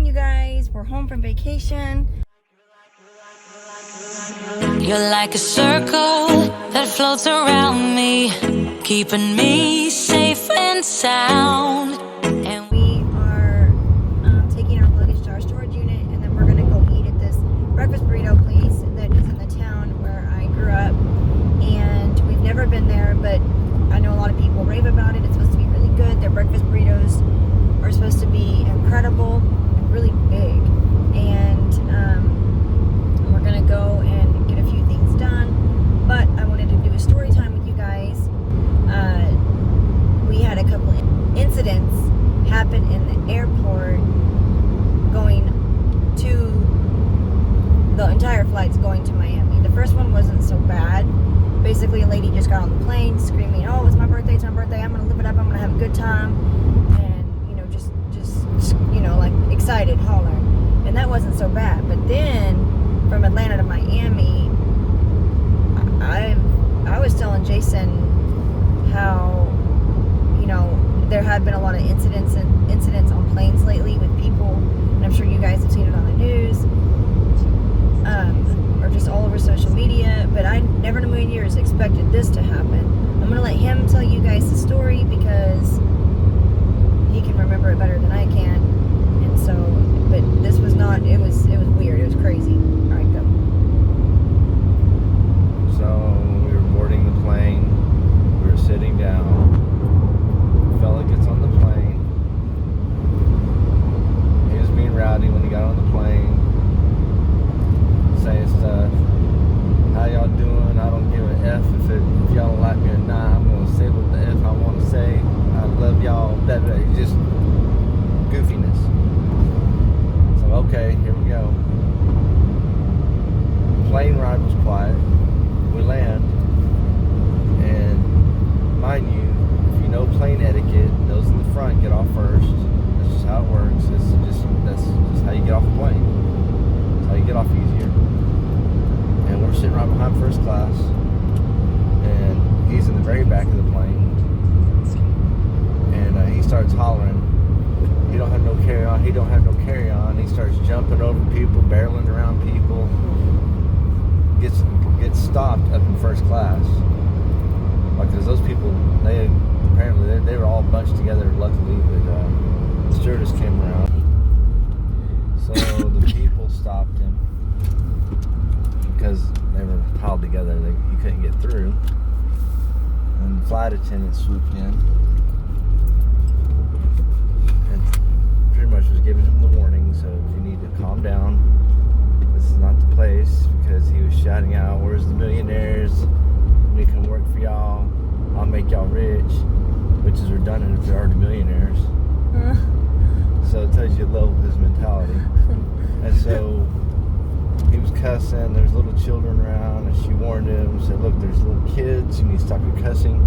you guys. We're home from vacation. You're like a circle that floats around me, keeping me safe and sound. And we are taking our luggage to our storage unit, and then we're gonna go eat at this breakfast burrito place that is in the town where I grew up. And we've never been there, but I know a lot of people rave about it. It's supposed to be really good. Their breakfast burritos are supposed to be incredible and really big. And we're gonna go and get a few things done. But I wanted to do a story time with you guys. We had a couple incidents happen in the airport going to the entire flight's going to Miami. The first one wasn't so bad. Basically, a lady just got on the plane screaming, "Oh, it's my birthday, I'm gonna live it up, I'm gonna have a good time," and just like excited, hollering. And that wasn't so bad. But then from Atlanta to Miami, I was telling Jason how there had been a lot of incidents on planes lately with people, and I'm sure you guys have seen it on the news, or just all over social media. But I never in a million years expected this to happen. I'm gonna let him tell you guys the story because he can remember it better than I can. And so, but this was not. It was weird. It was crazy. All right, go. So we were boarding the plane. We were sitting down. The fella gets on the plane. He was being rowdy when he got on the plane, saying stuff. How y'all doing? I don't give a F if y'all don't like me or not. I'm gonna say what the F I want to say. I love y'all. That just goofiness. So okay, here we go. Plane ride was quiet. We land, and mind you, if you know plane etiquette, those in the front get off first. That's just how it works. That's just how you get off the plane. That's how you get off easier. And we're sitting right behind first class, and he's in the very back of the plane, and he starts hollering, "He don't have no carry-on, he don't have no carry-on." He starts jumping over people, barreling around people, gets stopped up in first class. Like, cause those people, they were all bunched together, luckily, but the stewardess came around. So the people stopped him because they were piled together. He couldn't get through. And the flight attendant swooped in and pretty much was giving him the warning. So you need to calm down. This is not the place, because he was shouting out, "Where's the millionaires? Let me come work for y'all. I'll make y'all rich," which is redundant if they're already millionaires. So it tells you the level of his mentality. And so he was cussing. There's little children around, and she warned him, said, "Look, there's little kids. You need to stop your cussing."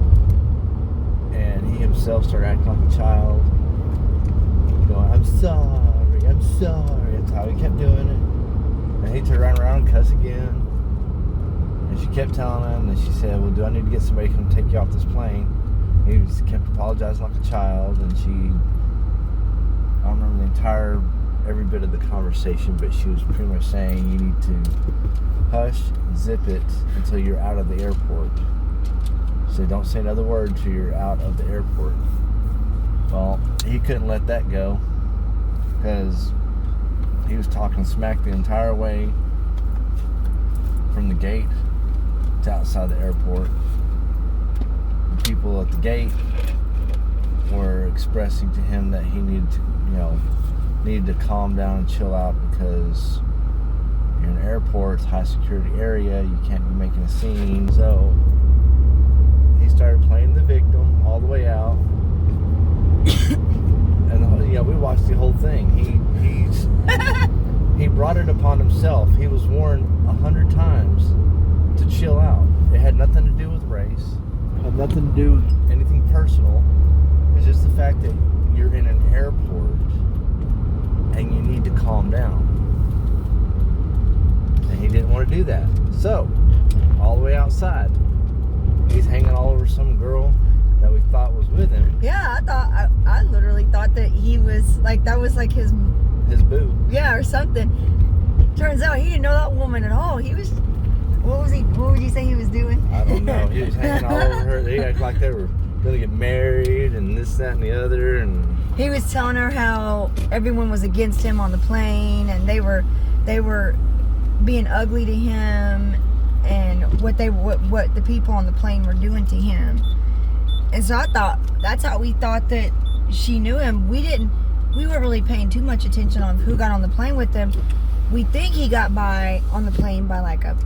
And he himself started acting like a child, going, "I'm sorry, I'm sorry." That's how he kept doing it. And he turned around and cussed again. And she kept telling him, and she said, "Well, do I need to get somebody to come take you off this plane?" He just kept apologizing like a child, and I don't remember every bit of the conversation, but she was pretty much saying, "You need to hush, zip it until you're out of the airport. So don't say another word until you're out of the airport." Well, he couldn't let that go, because he was talking smack the entire way from the gate to outside the airport. The people at the gate were expressing to him that he needed to calm down and chill out, because you're in an airport, it's a high security area, you can't be making a scene. So he started playing the victim all the way out. And we watched the whole thing. He brought it upon himself. He was warned 100 times to chill out. It had nothing to do with race. It had nothing to do with anything personal. It's just the fact that you're in an airport and you need to calm down. And he didn't want to do that. So, all the way outside, he's hanging all over some girl that we thought was with him. Yeah, I literally thought that he was like, that was like his his boo. Yeah, or something. Turns out he didn't know that woman at all. He was, what would you say he was doing? I don't know. He was hanging all over her. They acted like they were going to get married and this, that, and the other. And He was telling her how everyone was against him on the plane, and they were being ugly to him, and what the people on the plane were doing to him. And so I thought that's how we thought that she knew him. We weren't really paying too much attention on who got on the plane with him. We think he got by on the plane by like a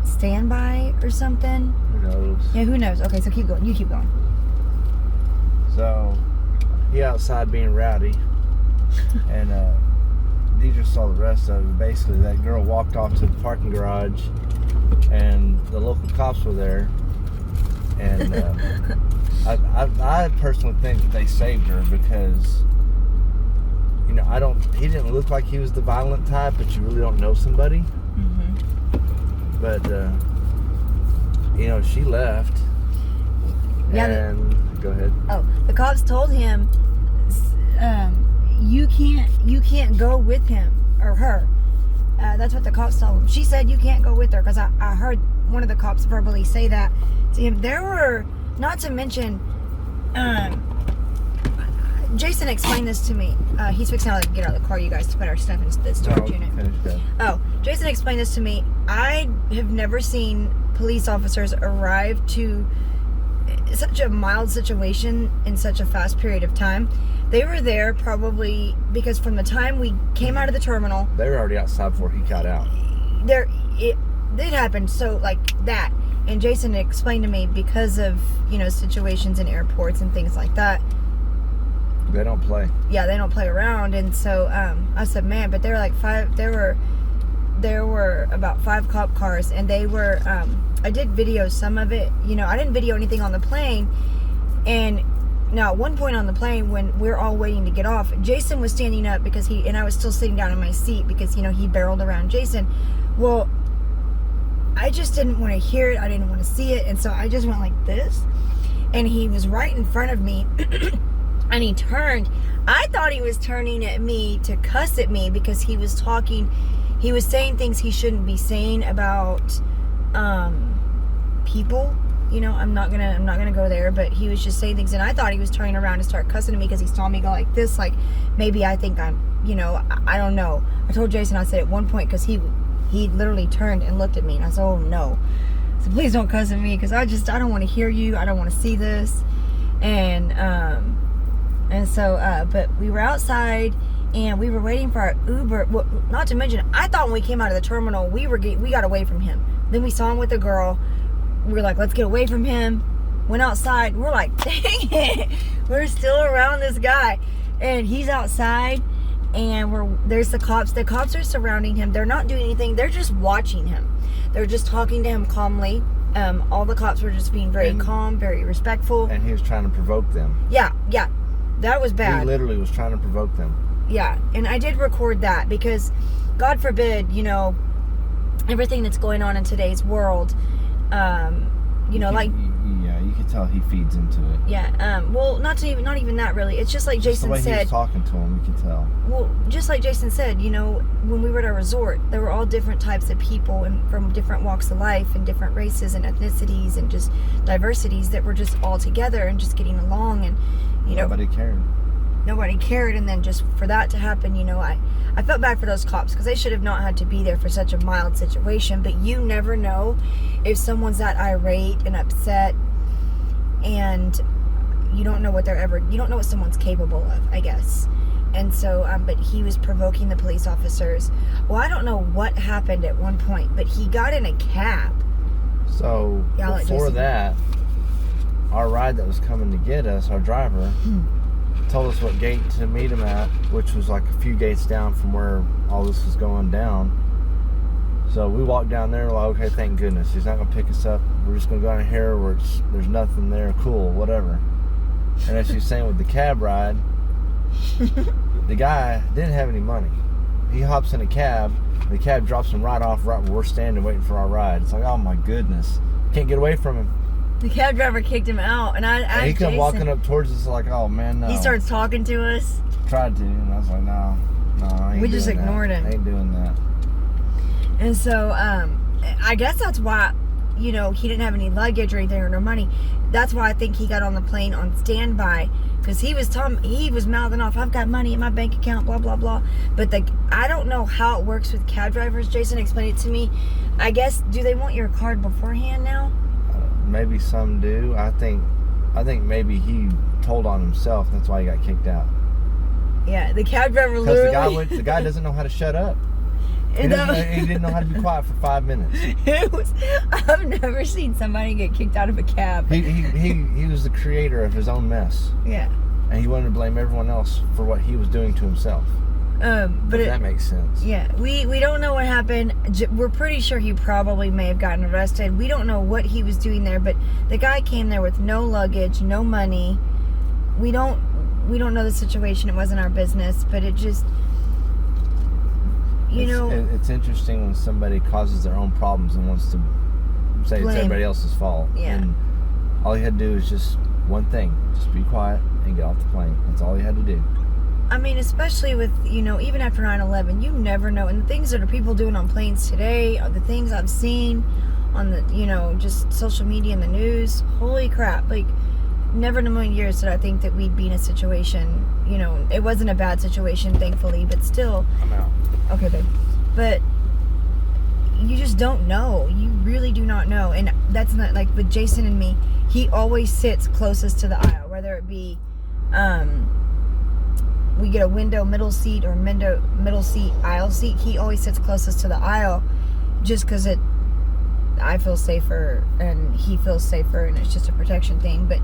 standby or something. who knows? Yeah, who knows? Okay, so keep going. You keep going. So he outside being rowdy, and Deidre saw the rest of it. Basically, that girl walked off to the parking garage, and the local cops were there. And I personally think that they saved her because, you know, he didn't look like he was the violent type, but you really don't know somebody. Mm-hmm. But, you know, she left. Yeah, and go ahead. Oh, the cops told him, you can't go with him or her. That's what the cops told him. She said you can't go with her, because I heard one of the cops verbally say that to him. There were, not to mention, Jason explained this to me. He's fixing to get out of the car, you guys, to put our stuff in the storage unit. Oh, Jason explained this to me. I have never seen police officers arrive to such a mild situation in such a fast period of time. They were there probably because from the time we came out of the terminal, they were already outside before he got out. It happened so like that. And Jason explained to me, because of, you know, situations in airports and things like that, they don't play. Yeah, they don't play around. And so I said, man, but there were like there were about 5 cop cars, and they were I did video some of it. You know, I didn't video anything on the plane. And now at one point on the plane, when we're all waiting to get off, Jason was standing up because I was still sitting down in my seat because, you know, he barreled around Jason. Well, I just didn't want to hear it. I didn't want to see it. And so I just went like this. And he was right in front of me. And he turned. I thought he was turning at me to cuss at me because he was talking. He was saying things he shouldn't be saying about people. You know, I'm not gonna go there. But he was just saying things. And I thought he was turning around to start cussing at me because he saw me go like this. Like, maybe I think I'm, you know, I don't know. I told Jason, I said at one point, because he literally turned and looked at me, and I said, oh no. So please don't cuss at me, because I don't want to hear you. I don't want to see this. And so but we were outside and we were waiting for our Uber. Well, not to mention, I thought when we came out of the terminal, we got away from him. Then we saw him with a girl. We were like, let's get away from him. Went outside. We're like, dang it, we're still around this guy. And he's outside, and there's the cops. The cops are surrounding him. They're not doing anything. They're just watching him. They're just talking to him calmly. All the cops were just being very calm, very respectful. And he was trying to provoke them. Yeah. That was bad. He literally was trying to provoke them. Yeah. And I did record that because, God forbid, you know, everything that's going on in today's world, you know, like... Yeah, you could tell he feeds into it. Yeah, well, not even that really. It's just like Jason said. The way he was talking to him, you could tell. Well, just like Jason said, you know, when we were at our resort, there were all different types of people and from different walks of life and different races and ethnicities and just diversities that were just all together and just getting along, and, you know, nobody cared. And then just for that to happen, you know, I felt bad for those cops because they should have not had to be there for such a mild situation. But you never know if someone's that irate and upset, and you don't know what you don't know what someone's capable of, I guess. And so, but he was provoking the police officers. Well, I don't know what happened at one point, but he got in a cab. So before that, our ride that was coming to get us, our driver, told us what gate to meet him at, which was like a few gates down from where all this was going down. So we walked down there, like, okay, thank goodness. He's not going to pick us up. We're just going to go down here where there's nothing there. Cool, whatever. And as she was saying with the cab ride, the guy didn't have any money. He hops in a cab. The cab drops him right off right where we're standing waiting for our ride. It's like, oh my goodness. Can't get away from him. The cab driver kicked him out, and he come walking up towards us like, oh man, no. He starts talking to us. Tried to, and I was like, no. No, I ain't We just doing that. ignored him. I ain't doing that. And so, I guess that's why, he didn't have any luggage or anything or no money. That's why I think he got on the plane on standby, because he was mouthing off, I've got money in my bank account, blah, blah, blah. But I don't know how it works with cab drivers. Jason explained it to me. I guess, do they want your card beforehand now? Maybe some do. I think maybe he told on himself. That's why he got kicked out. Yeah, the cab driver literally... Because the guy doesn't know how to shut up. He didn't know how to be quiet for 5 minutes. I've never seen somebody get kicked out of a cab. He was the creator of his own mess. Yeah. And he wanted to blame everyone else for what he was doing to himself. But that makes sense. Yeah, we don't know what happened. We're pretty sure he probably may have gotten arrested. We don't know what he was doing there, but the guy came there with no luggage, no money. We don't know the situation. It wasn't our business, but it just... It's interesting when somebody causes their own problems and wants to say it's everybody else's fault. Yeah. And all he had to do is just one thing. Just be quiet and get off the plane. That's all he had to do. I mean, especially with, even after 9/11, you never know. And the things that are people doing on planes today, are the things I've seen on the, just social media and the news. Holy crap. Like, never in a million years did I think that we'd be in a situation, it wasn't a bad situation, thankfully, but still. I'm out. Okay, babe. But you just don't know. You really do not know. And that's not, like, with Jason and me, he always sits closest to the aisle, whether it be, we get a window middle seat or middle seat aisle seat. He always sits closest to the aisle just because I feel safer and he feels safer, and it's just a protection thing. But,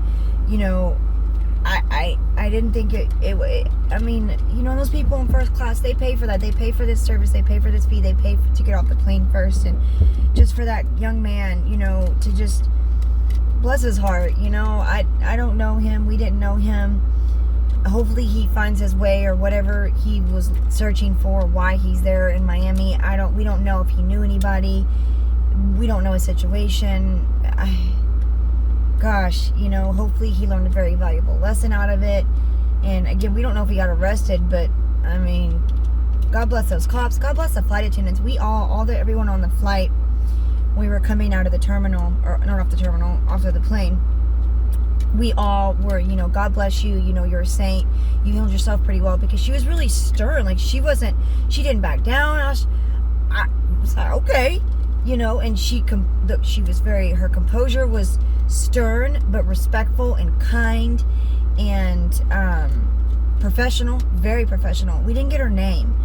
I didn't think I mean, those people in first class, they pay for that. They pay for this service. They pay for this fee. They pay to get off the plane first. And just for that young man, to just, bless his heart, I don't know him. We didn't know him. Hopefully he finds his way, or whatever he was searching for, why he's there in Miami. We don't know if he knew anybody. We don't know his situation. Gosh, hopefully he learned a very valuable lesson out of it. And again, we don't know if he got arrested, but I mean, God bless those cops. God bless the flight attendants. Everyone on the flight, we were coming out of the terminal, or not off the terminal, off of the plane. We all were, God bless you, you're a saint. You handled yourself pretty well, because she was really stern. Like, she didn't back down. I was like, okay, and she was her composure was stern, but respectful and kind and professional, very professional. We didn't get her name,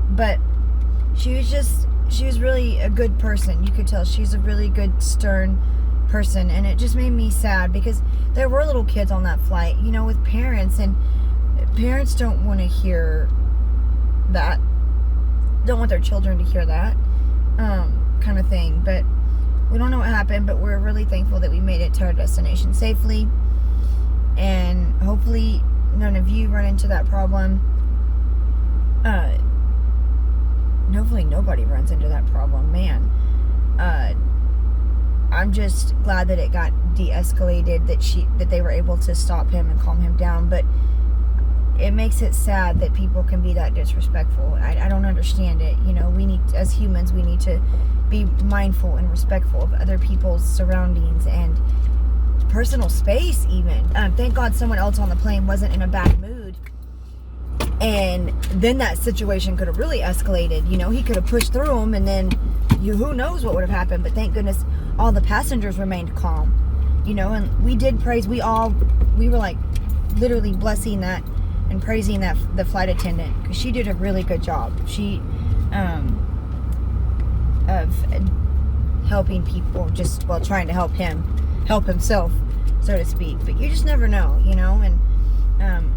but she was really a good person. You could tell she's a really good, stern person. And it just made me sad, because there were little kids on that flight, with parents, and parents don't want to hear that, don't want their children to hear that kind of thing. But we don't know what happened, but we're really thankful that we made it to our destination safely, and hopefully none of you run into that problem. Hopefully nobody runs into that problem, man. I'm just glad that it got de-escalated, that they were able to stop him and calm him down. But it makes it sad that people can be that disrespectful. I don't understand it. As humans, we need to be mindful and respectful of other people's surroundings and personal space even. Thank God someone else on the plane wasn't in a bad mood, and then that situation could have really escalated. He could have pushed through him, and then who knows what would have happened. But thank goodness all the passengers remained calm, and we did praise. We were like literally blessing that and praising the flight attendant, because she did a really good job. She of helping people, trying to help himself, so to speak. But you just never know, and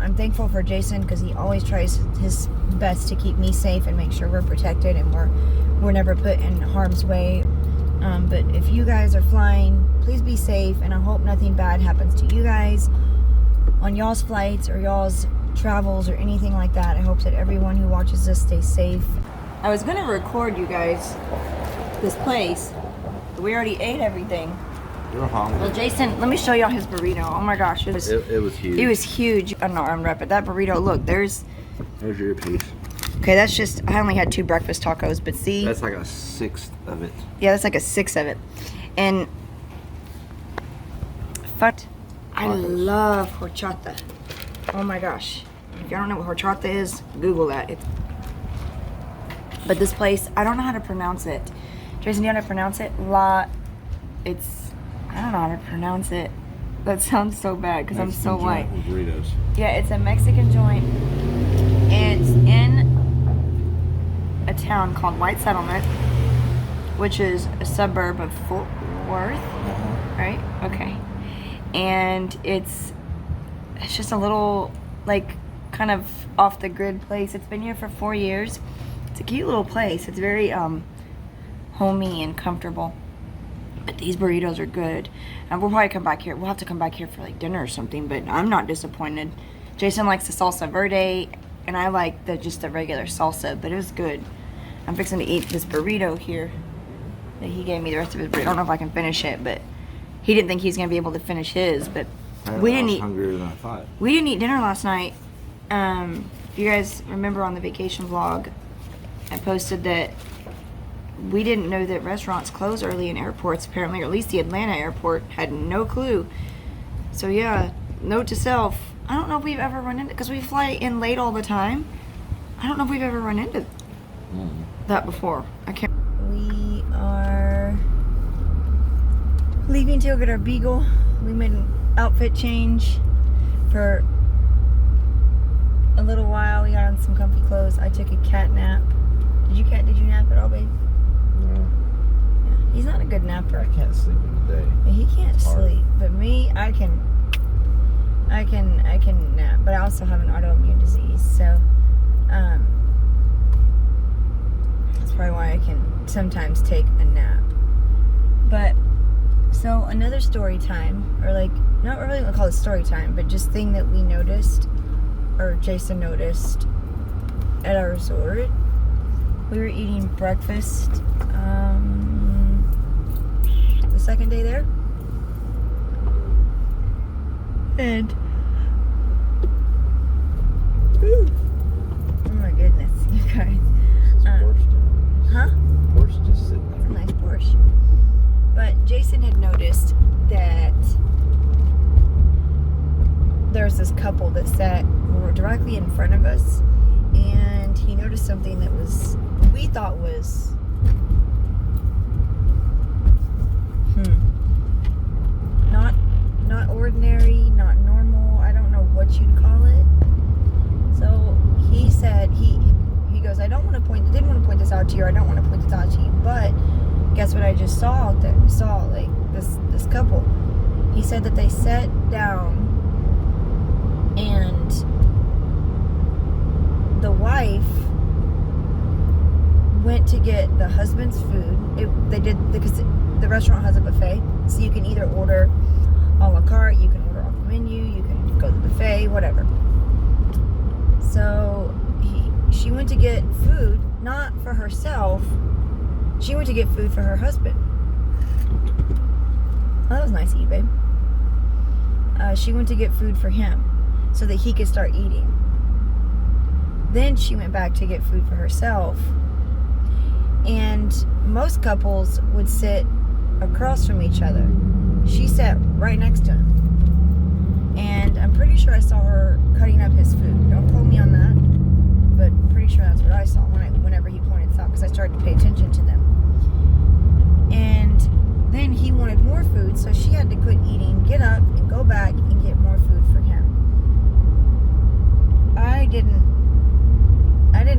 I'm thankful for Jason, because he always tries his best to keep me safe and make sure we're protected and we're never put in harm's way. But if you guys are flying, please be safe, and I hope nothing bad happens to you guys on y'all's flights or y'all's travels or anything like that. I hope that everyone who watches this stays safe. I was gonna record you guys this place, but we already ate everything. You're hungry. Well, Jason, let me show y'all his burrito. Oh my gosh, it was huge. It was huge. I'm not unwrap it. That burrito, look, there's your piece. Okay, that's just, I only had 2 breakfast tacos, but see. That's like a sixth of it. Yeah, that's like a 6 of it. And I love horchata. Oh my gosh. If y'all don't know what horchata is, Google that. But this place, I don't know how to pronounce it. Jason, do you know how to pronounce it? I don't know how to pronounce it. That sounds so bad because I'm so white. Burritos. Yeah, it's a Mexican joint. It's in a town called White Settlement, which is a suburb of Fort Worth, right? Okay. And it's just a little, like, kind of off the grid place. It's been here for 4 years. It's a cute little place. It's very homey and comfortable. But these burritos are good. And we'll probably come back here. We'll have to come back here for like dinner or something, but I'm not disappointed. Jason likes the salsa verde, and I like just the regular salsa, but it was good. I'm fixing to eat this burrito here that he gave me, the rest of his burrito. I don't know if I can finish it, but he didn't think he was going to be able to finish his, but we didn't eat. Hungrier than I thought. We didn't eat dinner last night. If you guys remember on the vacation vlog, I posted that we didn't know that restaurants close early in airports, apparently, or at least the Atlanta airport. Had no clue. So yeah, note to self, I don't know if we've ever run into, because we fly in late all the time. I don't know if we've ever run into that before. I can't. We are leaving to go get our beagle. We made an outfit change for a little while. We got on some comfy clothes. I took a cat nap. Did you nap at all, babe? No. Yeah, he's not a good napper. I can't sleep in the day. He can't sleep, but me, I can nap. But I also have an autoimmune disease, so that's probably why I can sometimes take a nap. But so another story time, or like not really gonna call it story time, but just thing that we noticed, or Jason noticed at our resort. We were eating breakfast the second day there. And oh my goodness, you guys. Porsche just sitting It's a there. nice Porsche. But Jason had noticed that there's this couple that sat directly in front of us, and he noticed something that we thought was not ordinary, not normal. I don't know what you'd call it. So he said he goes, didn't want to point this out to you, or I don't want to point this out to you, but guess what I just saw like this couple. He said that they sat down and the wife went to get the husband's food. They did, because the restaurant has a buffet, so you can either order a la carte, you can order off the menu, you can go to the buffet, whatever. So she went to get food, not for herself. She went to get food for her husband. Well, that was nice of you, babe. She went to get food for him so that he could start eating. Then she went back to get food for herself. And most couples would sit across from each other. She sat right next to him. And I'm pretty sure I saw her cutting up his food. Don't quote me on that, but pretty sure that's what I saw whenever he pointed this out, because I started to pay attention to them. And then he wanted more food, so she had to quit eating, get up, and go back and get more food for him. I didn't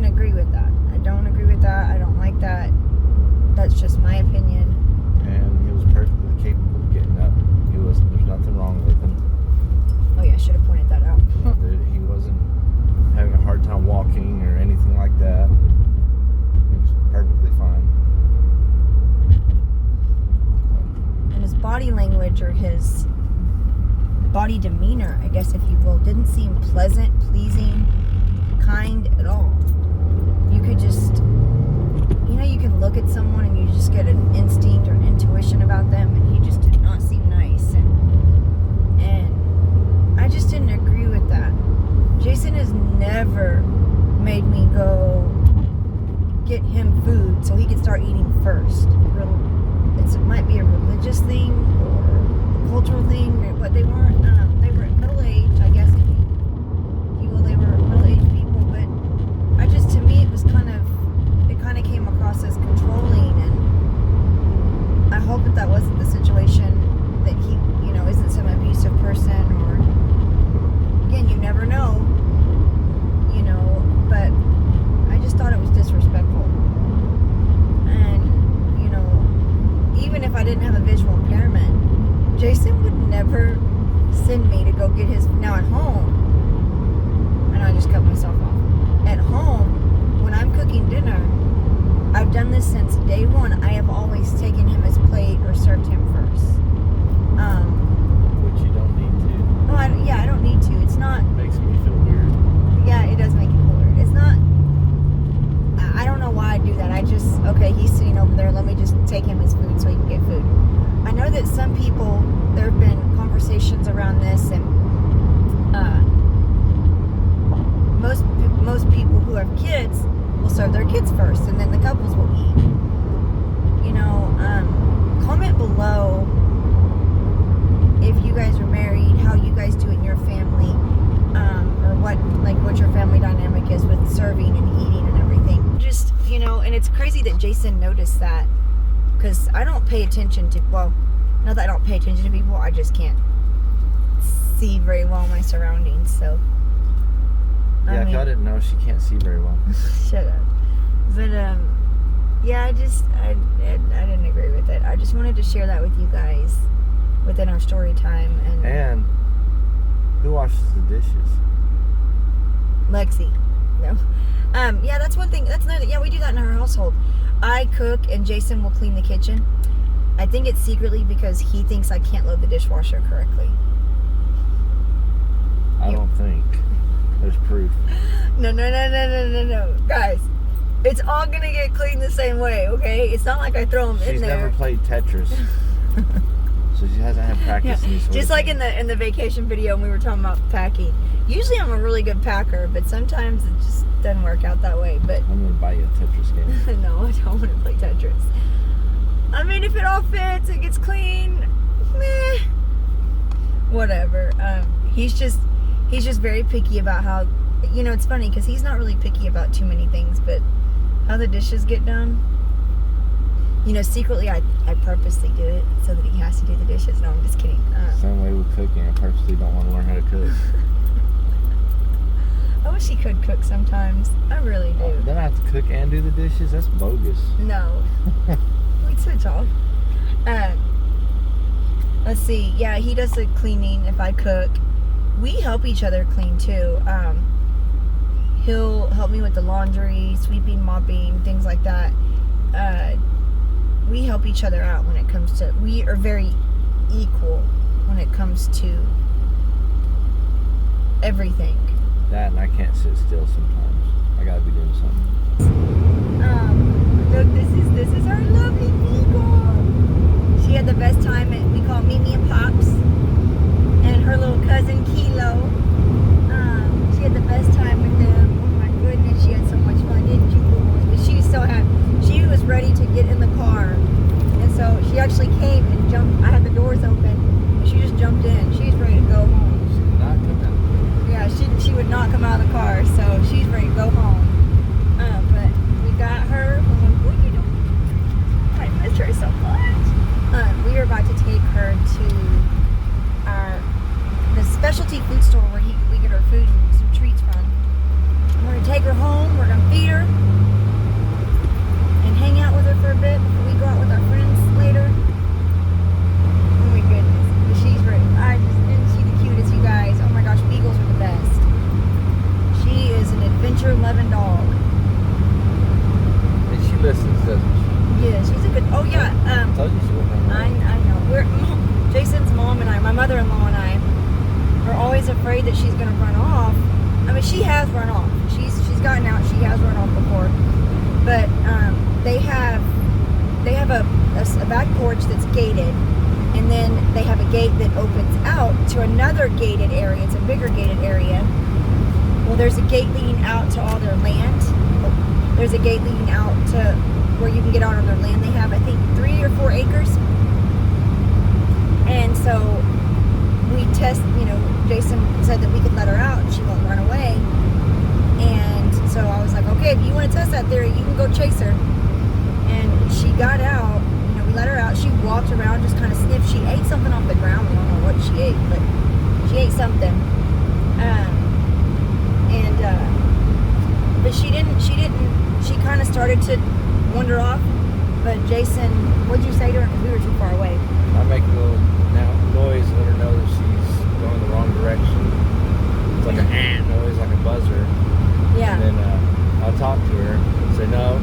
agree with that. I don't agree with that. I don't like that. That's just my opinion. And he was perfectly capable of getting up. There's nothing wrong with him. Oh yeah, I should have pointed that out. He wasn't having a hard time walking or anything like that. He was perfectly fine. And his body language, or his body demeanor, I guess if you will, didn't seem pleasant, pleasing, kind at all. You could just, you can look at someone and you just get an instinct or an intuition about them, and he just did not seem nice. And I just didn't agree with that. Jason has never made me go, get him food so he could start eating first. It might be a religious thing or a cultural thing, or what they weren't. They were middle-aged, I guess. They were middle-aged people, but to me, it kind of came across as controlling, and I hope that wasn't the situation, that he, isn't some abusive person, or, again, you never know, but I just thought it was disrespectful. And, even if I didn't have a visual impairment, Jason would never send me to go get his, now at home, and I just cut myself off. At home, when I'm cooking dinner, I've done this since day one. I have always taken him his plate or served him first. Which you don't need to. Oh, I don't need to. It's not. Makes me feel weird. Yeah, it does make you feel weird. It's not. I don't know why I do that. Okay, he's sitting over there. Let me just take him his food so he can get food. I know that some people, there have been conversations around this, and most people who have kids will serve their kids first, and then the couples will eat. Comment below if you guys are married, how you guys do it in your family, or what your family dynamic is with serving and eating and everything. Just, and it's crazy that Jason noticed that, because I don't pay attention to, well, not that I don't pay attention to people, I just can't see very well my surroundings, so. Yeah, if y'all didn't know, she can't see very well. Shut up. But, yeah, I didn't agree with it. I just wanted to share that with you guys within our story time. And who washes the dishes? Lexi. No. Yeah, that's one thing. That's another. Yeah, we do that in our household. I cook and Jason will clean the kitchen. I think it's secretly because he thinks I can't load the dishwasher correctly. I don't think. There's proof. No. Guys, it's all going to get cleaned the same way, okay? It's not like I throw them in there. She's never played Tetris. So she hasn't had practice in these just like in the vacation video when we were talking about packing. Usually I'm a really good packer, but sometimes it just doesn't work out that way. But I'm going to buy you a Tetris game. No, I don't want to play Tetris. I mean, if it all fits, it gets clean, meh. Whatever. He's just very picky about how, it's funny because he's not really picky about too many things, but how the dishes get done. Secretly I purposely do it so that he has to do the dishes. No, I'm just kidding. Same way with cooking. I purposely don't want to learn how to cook. I wish he could cook sometimes. I really do. Then I have to cook and do the dishes? That's bogus. No. We'd switch off. Let's see. Yeah, he does the cleaning if I cook. We help each other clean too. He'll help me with the laundry, sweeping, mopping, things like that. We help each other out when it comes to, we are very equal when it comes to everything. That, and I can't sit still sometimes. I gotta be doing something. Look, this is our lovely Eagle. She had the best time we call Mimi and Pops, and her little cousin Kilo. She had the best time with them. Oh my goodness, she had so much fun, didn't you, boys? But she was ready to get in the car, and so she actually came and jumped. I had the doors open, and she just jumped in. She's ready to go home. She did not come out. Yeah, she would not come out of the car, so she's ready to go home. But we got her. What are you doing? I missed her so much. We are about to take her to the specialty food store where we get our food and some treats from. And we're gonna take her home. We're gonna feed her and hang out with her for a bit before we go out with our friends later. Oh my goodness, but she's ready. Isn't she the cutest, you guys? Oh my gosh, beagles are the best. She is an adventure-loving dog. And she listens, doesn't she? Yeah, she's a good. Oh yeah. I told you she wouldn't. I know. Jason's mom and I, my mother-in-law and I, are always afraid that she's gonna run off. I mean, she has run off. She's gotten out. She has run off before. But they have a back porch that's gated, and then they have a gate that opens out to another gated area. It's a bigger gated area. Well, there's a gate leading out to all their land. there's a gate leading out to where you can get out on their land. They have, I think, 3 or 4 acres. And so we Jason said that we could let her out and she won't run away. And so I was like, okay, if you want to test that theory, you can go chase her. And she got out. We let her out. She walked around, just kind of sniffed. She ate something off the ground. I don't know what she ate, but she ate something. But she didn't. She kind of started to wander off. But Jason, what'd you say to her? Because we were too far away. I make a little noise, let her know that she's going the wrong direction. It's like an ant noise, like a buzzer. Yeah. And then I'll talk to her. Say, no,